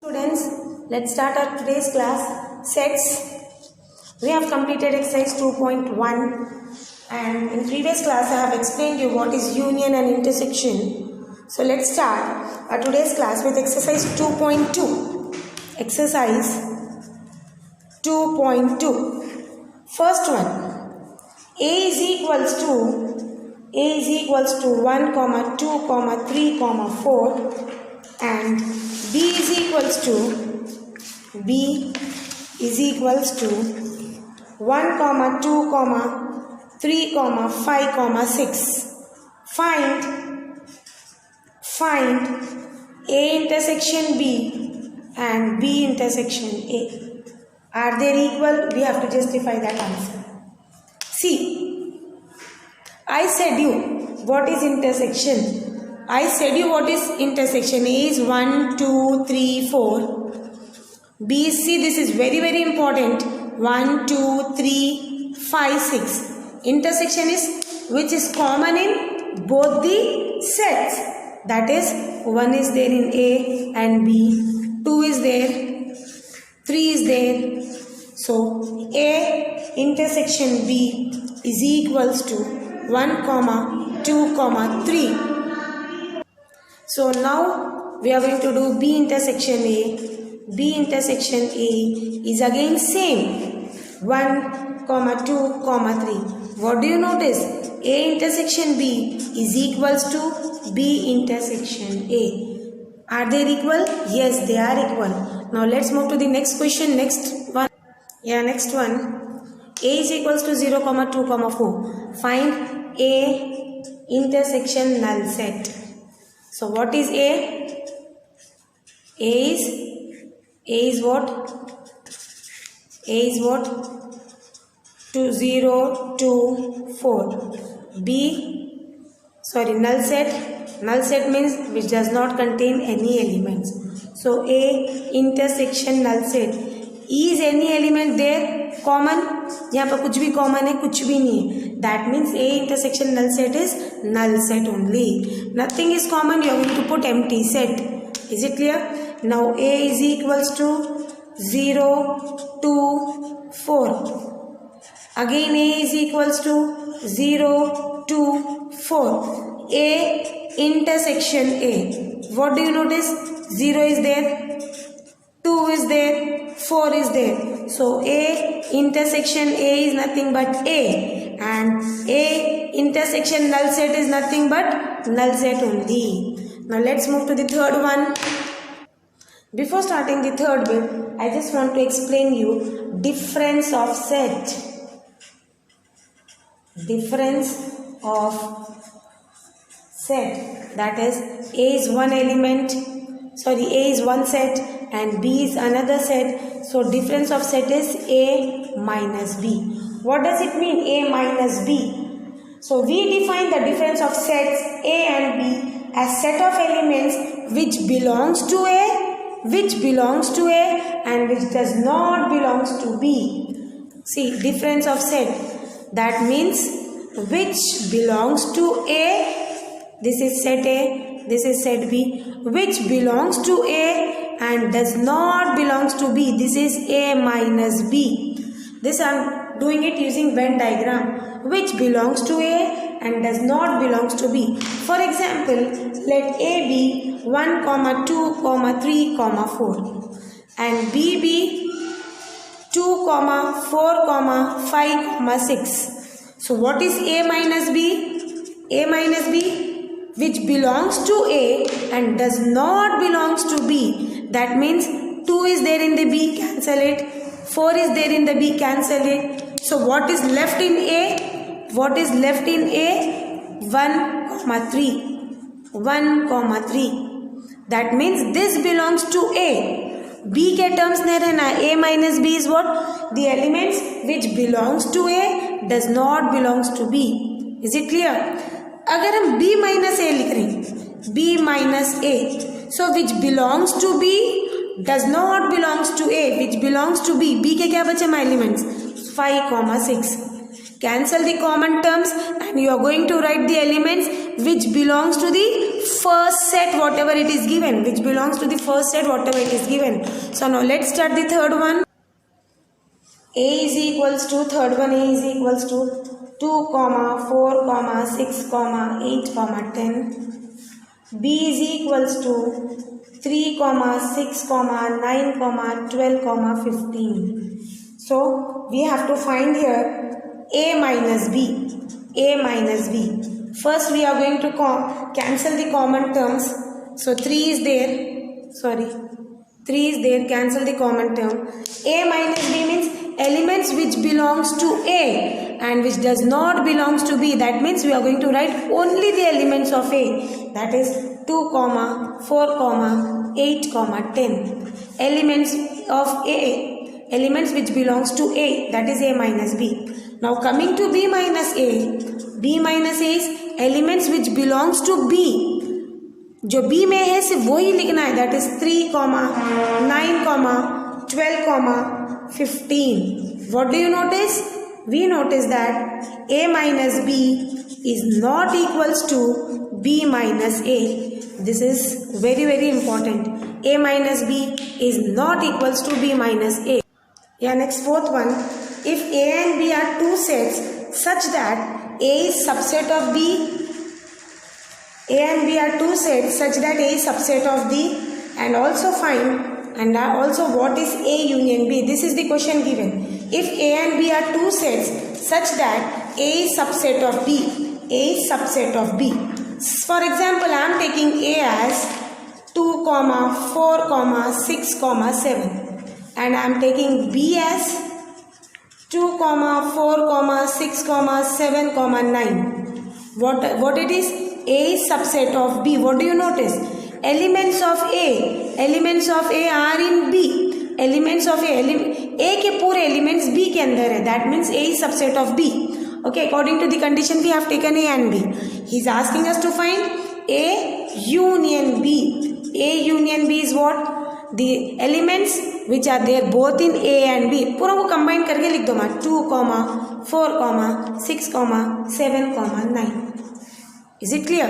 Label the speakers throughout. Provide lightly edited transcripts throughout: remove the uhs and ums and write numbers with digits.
Speaker 1: Students, let's start our today's class. Sets. We have completed exercise 2.1 and in previous class I have explained you what is union and intersection. So let's start our today's class with exercise 2.2. Exercise 2.2. First one. A is equals to 1, 2, 3, 4 and B is equals to 1, 2, 3, 5, 6. Find A intersection B and B intersection A. Are they equal? We have to justify that answer. See, I said you what is intersection. I said you what is intersection. A is 1, 2, 3, 4. B is, see, this is very, very important. 1, 2, 3, 5, 6. Intersection is which is common in both the sets. That is, 1 is there in A and B. 2 is there. 3 is there. So, A intersection B is equals to 1, 2, 3. So now we are going to do B intersection A. B intersection A is again same 1, 2, 3. What do you notice? A intersection B is equals to B intersection A. Are they equal? Yes, they are equal. Now let's move to the next question. Next one. A is equals to 0, 2, 4. Find A intersection null set. So what is A? A is what? A is what? 2, 0, 2, 4. B, sorry, null set. Null set means which does not contain any elements. So A intersection null set. Is any element there? Common? यहाँ पर कुछ भी common है, कुछ भी नहीं है. That means A intersection null set is null set only. Nothing is common. You are going to put empty set. Is it clear? Now A is equals to 0, 2, 4. Again A is equals to 0, 2, 4. A intersection A. What do you notice? 0 is there. 2 is there. 4 is there. So A intersection A is nothing but A. And A intersection null set is nothing but null set only. Now let's move to the third one. Before starting the third bit, I just want to explain you difference of set. Difference of set. That is, A is one element. Sorry, A is one set and B is another set. So difference of set is A minus B. What does it mean, A minus B? So we define the difference of sets A and B as set of elements which belongs to A, which belongs to A and which does not belongs to B. See, difference of set. That means which belongs to A, this is set A, this is set B, which belongs to A and does not belongs to B, this is A minus B. This I am doing it using Venn diagram, which belongs to A and does not belongs to B. For example, let A be 1, 2, 3, 4 and B be 2, 4, 5, 6. So what is A minus B? A minus B which belongs to A and does not belongs to B. That means 2 is there in the B, cancel it. 4 is there in the B, cancel it. So what is left in A? What is left in A? 1, 3. 1, 3. That means this belongs to A. B के terms नहीं रहना. A minus B is what? The elements which belongs to A does not belongs to B. Is it clear? अगर हम B minus A लिख रहे हैं, B minus A, so which belongs to B does not belongs to A, which belongs to B. B के क्या बचे हमारे elements? 5, 6. Cancel the common terms and you are going to write the elements which belongs to the first set whatever it is given, which belongs to the first set whatever it is given. So now let's start the third one. A is equals to, third one, A is equals to 2, 4, 6, 8, 10. B is equals to 3, 6, 9, 12, 15. So we have to find here A minus B. A minus B. First we are going to cancel the common terms. So 3 is there. 3 is there. Cancel the common term. A minus B means elements which belongs to A and which does not belongs to B. That means we are going to write only the elements of A. That is 2, 4, 8, 10. Elements of A. Elements which belongs to A. That is A minus B. Now coming to B minus A. B minus A is elements which belongs to B. जो B में है सिर्फ वही लिखना है. That is 3, 9, 12, 15. What do you notice? We notice that A minus B is not equals to B minus A. This is very very important. A minus B is not equals to B minus A. Yeah, next fourth one. If A and B are two sets such that A is subset of B, A and B are two sets such that A is subset of B, and also find and also what is A union B. This is the question given. If A and B are two sets such that A is subset of B, A is subset of B. For example, I am taking A as 2, 4, 6, 7, and I am taking B as 2, 4, 6, 7, 9. What it is? A is subset of B. What do you notice? Elements of A are in B. Elements of A के पूरे elements B के अंदर है. That means A is subset of B. Okay, according to the condition we have taken A and B. He is asking us to find A union B. A union B is what? The elements which are there both in A and B. पूरा वो combine करके लिख दो माँ. 2, 4, 6, 7, 9. Is it clear?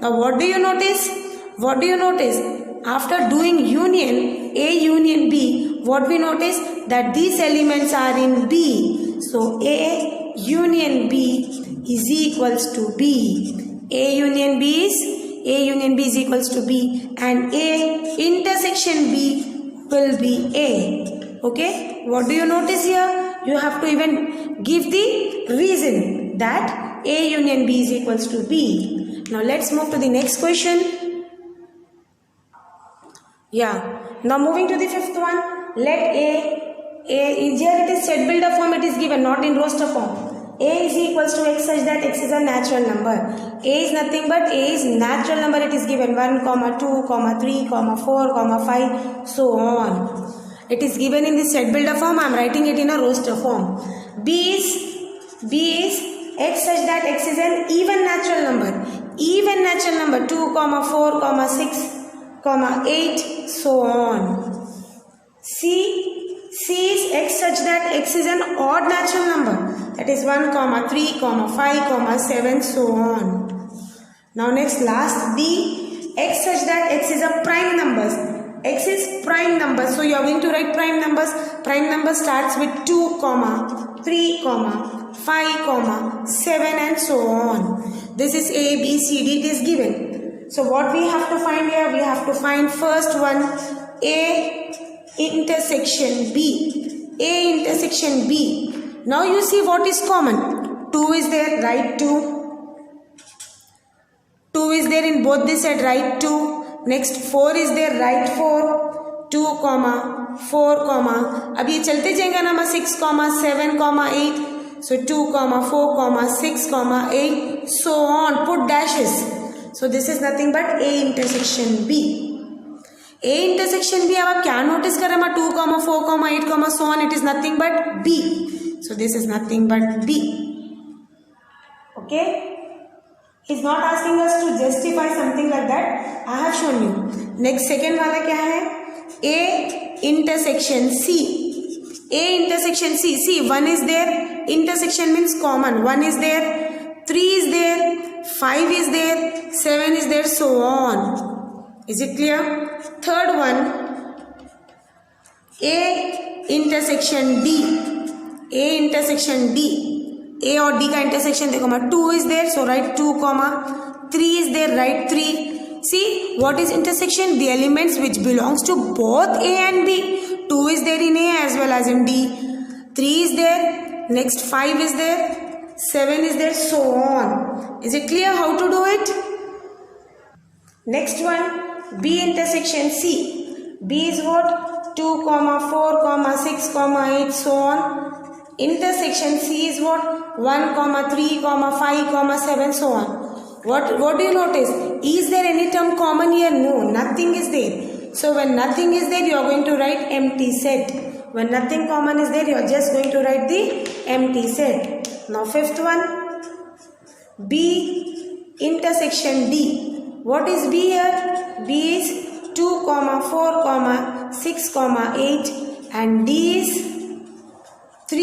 Speaker 1: Now what do you notice? What do you notice? After doing union, A union B, what we notice? That these elements are in B. So A union B is equals to B. A union B is equals to B, and A intersection B will be A. Okay? What do you notice here? You have to even give the reason that A union B is equals to B. Now let's move to the next question. Yeah. Now moving to the fifth one. Let here it is set builder form it is given, not in roster form. A is equals to x such that x is a natural number. A is nothing but A is natural number it is given. 1, 2, 3, 4, 5, so on. It is given in the set builder form. I am writing it in a roster form. B is x such that x is an even natural number. Even natural number 2, 4, 6, 8, so on. C is x such that x is an odd natural number. That is 1, 3, 5, 7, so on. Now next last D, x such that x is a prime numbers. X is prime number, so you are going to write prime numbers. Prime number starts with 2, 3, 5, 7 and so on. This is A, B, C, D. It is given. So what we have to find here? We have to find first one A intersection B. A intersection B. Now you see what is common. 2 is there, write 2. 2 is there in both the set, write 2. Next 4 is there, write 4. 2, 4, अब ये चलते जाएंगे ना 6, 7, 8. So 2, 4, 6, 8, so on. Put dashes. So this is nothing but A intersection B. A intersection B, अब आप क्या notice कर रहे हैं? 2, 4, 8, so on. It is nothing but B. So this is nothing but B. Okay. He is not asking us to justify something like that. I have shown you. Next second वाला क्या है? A intersection C. A intersection C. See, 1 is there. Intersection means common. 1 is there. 3 is there. 5 is there, 7 is there, so on. Is it clear? Third one, A intersection D. A intersection D. A और D का intersection देखो 2 is there, so write 2, 3 is there, write 3. See, what is intersection? The elements which belongs to both A and B. 2 is there in A as well as in D. 3 is there, next 5 is there, 7 is there, so on. Is it clear how to do it? Next one, B intersection C. B is what? 2, 4, 6, 8, so on. Intersection C is what? 1, 3, 5, 7, so on. What do you notice? Is there any term common here? No, nothing is there. So when nothing is there, you are going to write empty set. When nothing common is there, you are just going to write the empty set. Now fifth one, B intersection D. What is B here? B is 2, 4, 6, 8 and D is D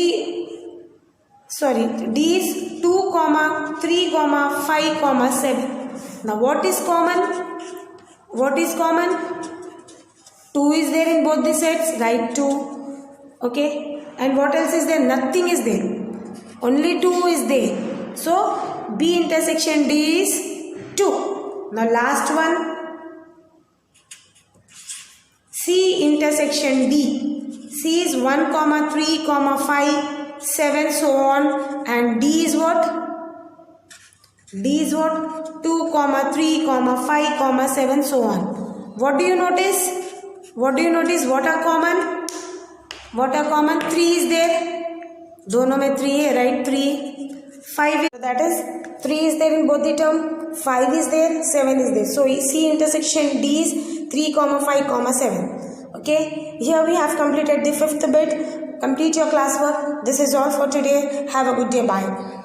Speaker 1: is 2, 3, 5, 7. Now what is common? What is common? 2 is there in both the sets, write 2. Okay. And what else is there? Nothing is there. Only 2 is there. So B intersection D is 2. Now last one, C intersection D. C is 1, 3, 5, 7, so on, and D is what? D is what? 2, 3, 5, 7, so on. What do you notice? What do you notice? What are common? What are common? 3 is there. दोनों में 3 है, right? 3. 5 is, that is 3 is there in both the term. 5 is there, 7 is there. So C intersection D is 3, 5, 7. Okay. Here we have completed the fifth bit. Complete your classwork. This is all for today. Have a good day. Bye.